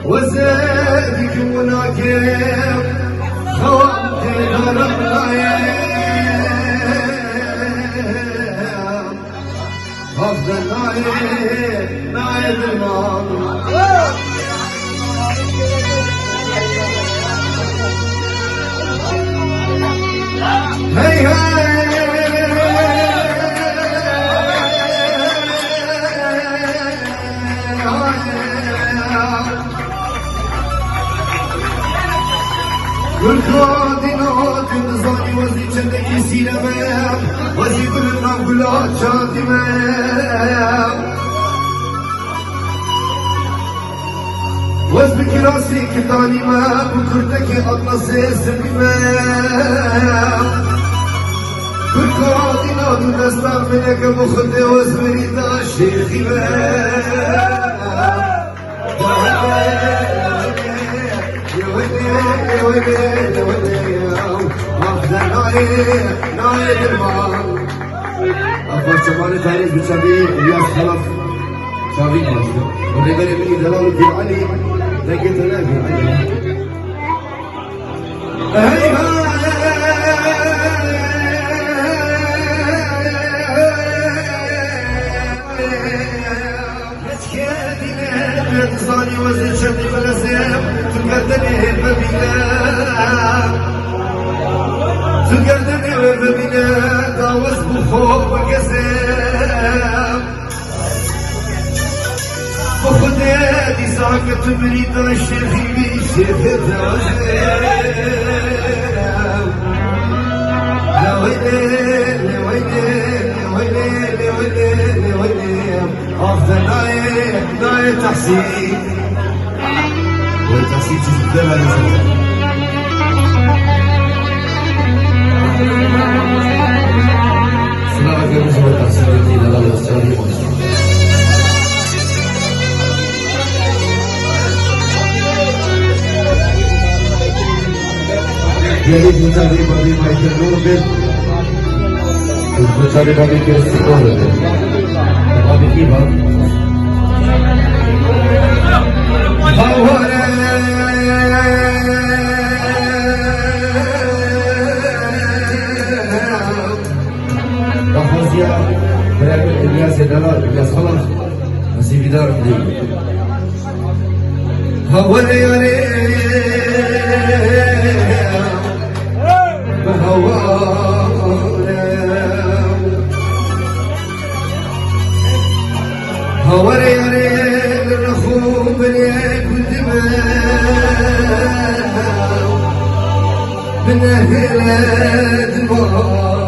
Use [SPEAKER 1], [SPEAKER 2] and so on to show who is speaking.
[SPEAKER 1] وزادك مناكب خوامت الرقايا أفضل نايب الماضي هي والكادنات النظامي وزي جندك سينما وزي كل النقلات شاطمة وزبك راسي كتاليما بكرتك أطلسي سلمة والكادنات النظام منك مخد وزبري داشي خيبة نايد المال أخبار شمال تاريخ بشبيه إلياس خلف شابين ماشي ونقل مني دلال في علي لقيت أنا في علي صاني وزن شدي فلسيم تقدمي ببنا داوز بخوف وقسم بخدادي ساكت مريد الشيخي بيشيخ الدوزم لا ويلي لا ويلي لا ويلي أفضل نايم تحسين والتحسين تجدد على Selamat kami semua taksir di dalam lestari monster. Jadi mencari bagi Michael Nurbil, mencari bagi Kirsten Nurbil, bagi Ivan. Rahmasia berakhir Ilyas adalah Ilyas Khalas masih bidar di Hawali الرخوم باليك والدماء من أهل الدماء